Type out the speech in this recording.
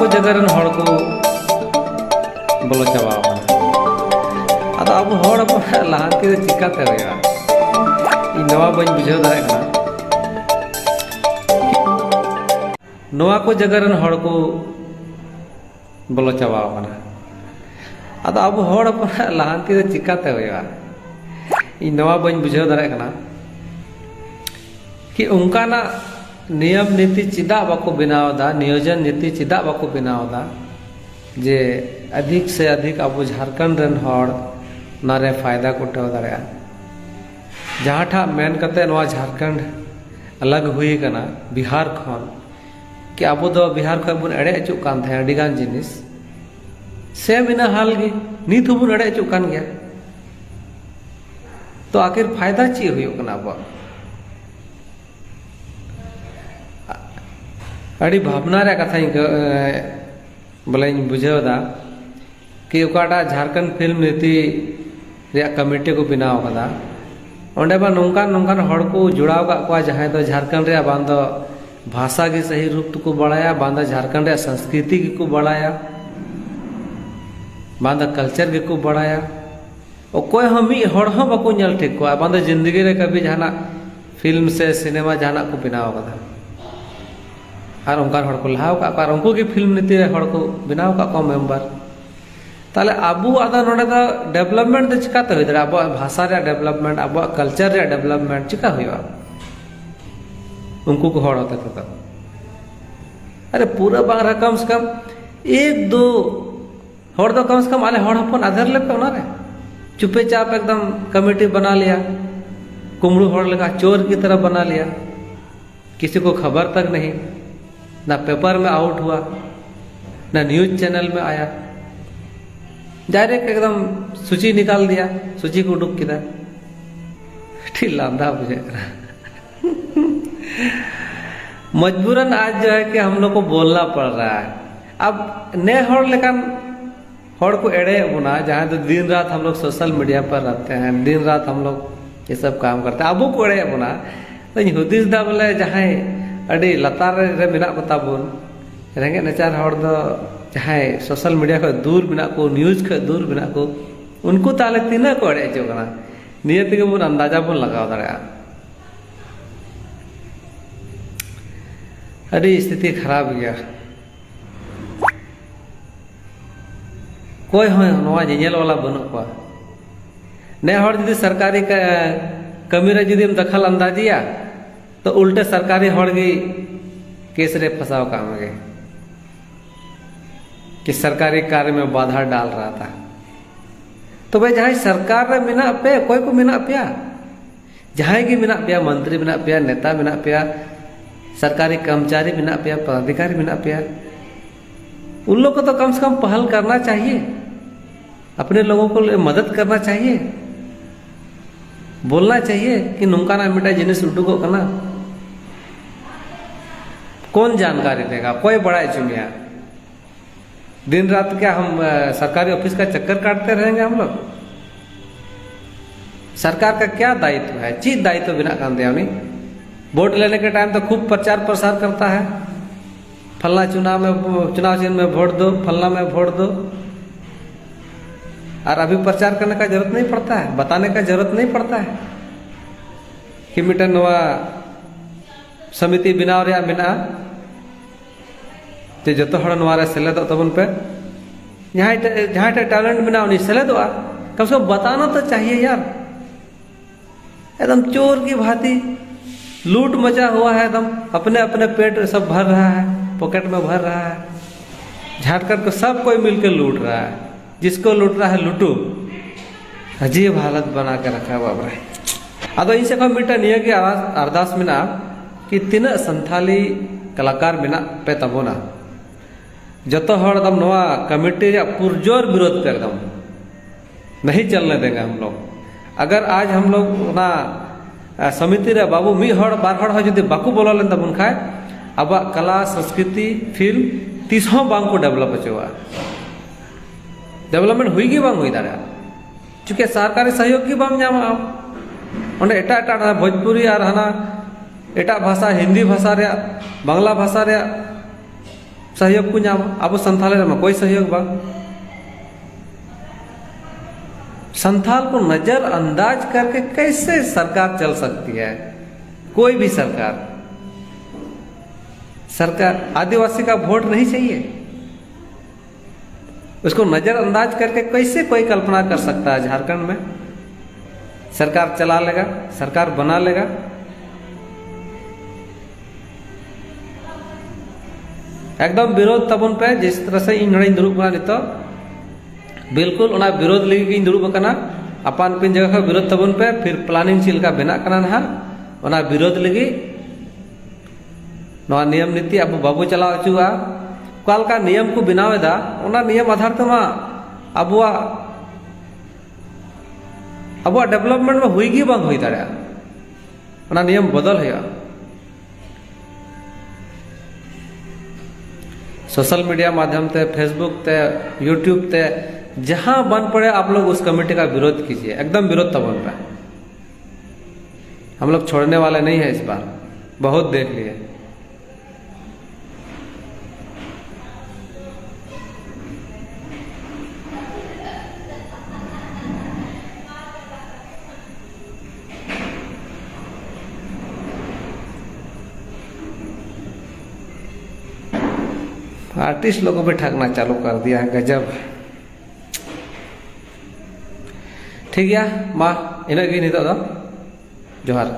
को जगह रन हड़ को बोलो चाबा अदा अब हड़ लहांती चिकाते होगा नवा बन बुझाव दाड़े नवा को जगह रन हड़ को बोलो चाबा अदा अब हड़ लहांती चिकाते होगा नवा बन बुझाव दाड़े कि उनकाना नियम नीति चिदा बाको बनावदा नियोजन नीति चिदा बाको बनावदा जे अधिक से अधिक अब झारखंड रन हड़ नारे फायदा को उठाव दाड़ेया जहाँ ठा मेन कते नवा झारखंड अलग हुई कना बिहार खन कि अब दो बिहार खन बन एड़े अचुक कान थे अडिगान जिनिस सेम इना हाल गी नीत बन एड़े अचुक कान गया तो आखिर फायदा ची हुई कना अब अड़ी भावना रे कथा बोले बुझेदा कि ओकाटा झारखंड फिल्म नीति रे कमेटी को बनाव कदा ओंडे बा नोंकान नोंकान हड़ को जुड़ाव का को जहां दो झारखंड रे बांध भाषा के सही रूप को बढ़ाया बांध झारखंड रे संस्कृति को बढ़ाया बांध कल्चर को बढ़ाया और कोई हम हड़ हो बाको नल ठीक को बांध जिंदगी रे कभी जाना फिल्म से सिनेमा जाना को बनाव कदा और उनकार हड़ को लहाव का और उनको की फिल्म नीति रे हड़ को बनाव का को मेंबर ताले आबू आदा नोडे दा डेवलपमेंट दे चिकाते होय अब भाषा रे डेवलपमेंट अब कल्चर रे डेवलपमेंट चिका होया उनको को हड़ होते तो अरे पूरा बांग्ला कम से कम एक दो हड़ तो कम से कम आले हड़ अपन आधार ले पे रे चुपे चाप एकदम कमेटी बना लिया कुमड़ू हड़ लगा चोर की तरह बना लिया किसी को खबर तक नहीं ना पेपर में आउट हुआ ना न्यूज चैनल में आया डायरेक्ट एकदम सूची निकाल दिया सूची को डूब किया ठीक लांधा बुझे मजबूरन आज जो है कि हम लोग को बोलना पड़ रहा है अब नए हड़ लेकिन हड़ को एड़े बुना जहाँ तो दिन रात हम लोग सोशल मीडिया पर रहते हैं दिन रात हम लोग ये सब काम करते हैं अब को एड़े बुना तो हुदिस दा बोले जहाँ अड़ी लतार रे मिना को ताबुन रेंगे नचार हड़ दो जहाँ सोशल मीडिया को दूर बिना को न्यूज को दूर बिना को उनको ताले तीना को अड़े जो कना नियत के बुन अंदाजा बुन लगाव दाड़ेया अड़ी स्थिति खराब गया कोई हो नवा जेल वाला बनु को ने हड़ जदी सरकारी कमी रे जदी दखल अंदाजिया तो उल्टे सरकारी हड़ की केस रे फंसाव काम गए कि सरकारी कार्य में बाधा डाल रहा था तो भाई जहाँ सरकार रे मिना पे कोई को मिना पिया जहाँ की मिना पिया मंत्री मिना पिया नेता मिना पिया सरकारी कर्मचारी मिना पिया पदाधिकारी मिना पिया उन लोग को तो कम से कम पहल करना चाहिए अपने लोगों को मदद करना चाहिए बोलना चाहिए कि नुका ना मिटा जिनिस उडुको कना कौन जानकारी देगा कोई बड़ा चुनिया दिन रात क्या हम सरकारी ऑफिस का चक्कर काटते रहेंगे हम लोग सरकार का क्या दायित्व है चीज दायित्व बिना काम दिया नहीं वोट लेने के टाइम तो खूब प्रचार प्रसार करता है फलना चुनाव चिन्ह में वोट दो फलना में वोट दो और अभी प्रचार करने का जरूरत नहीं पड़ता है बताने का जरूरत नहीं पड़ता है कि मिटन नवा समिति बनाव रे बिना जो जो हड़ नवारे सेलेद तबन पे जहाँ टैलेंट बनाव नहीं सेलेदोआ कम से कम बताना तो चाहिए यार एकदम चोर की भांति लूट मचा हुआ है एकदम अपने अपने पेट सब भर रहा है पॉकेट में भर रहा है झारखंड को सब कोई मिलकर लूट रहा है जिसको लूट रहा है लूटू अजीब हालत बना के रखा हुआ है अदो इनसे को मिटा निया की अरदास मिना कि तीन संथाली कलाकार मिना पे तबोना जतो हड़ एकदम नवा कमेटी या पुरजोर विरोध पे एकदम नहीं चलने देंगे हम लोग अगर आज हम लोग ना समिति रे बाबू मी हड़ बार हड़ जदि बाकू बोला लेन तबन खाए अब कला संस्कृति फिल्म तीसों बांग को डेवलप होचुआ डेवलपमेंट हुई की बांग हुई दाड़ा चूंकि सरकारी सहयोग की बांग नामा ओंडे एटा एटा भोजपुरी और हना एटा भाषा हिंदी भाषा रे बांग्ला भाषा रे सहयोग को नाम अब संथाल में कोई सहयोग बा संथाल को नजरअंदाज करके कैसे सरकार चल सकती है। कोई भी सरकार आदिवासी का वोट नहीं चाहिए, उसको नजरअंदाज करके कैसे कोई कल्पना कर सकता है झारखंड में सरकार चला लेगा, सरकार बना लेगा। एकदम विरोध तबन पे जिस तरह से इन दुरुब बना नितो बिल्कुल उना विरोध लगी दुरुब करना अपान पिन जगह विरोध तबन पे फिर प्लानिंग चिलका बना करना ना उना विरोध लगी नवा नियम नीति अब बाबू चला चुआ काल का नियम को बनावेदा उना नियम आधार तमा अब डेवलपमेंट में हुई बांग हुई दाड़ा उना नियम बदल है। सोशल मीडिया माध्यम से फेसबुक ते यूट्यूब ते जहां बन पड़े आप लोग उस कमेटी का विरोध कीजिए, एकदम विरोध तब पे। हम लोग छोड़ने वाले नहीं है इस बार, बहुत देख लिए। आर्टिस्ट लोगों पे ठगना चालू कर दिया है, गजब। ठीक है माँ इन्हें नितो जोहार।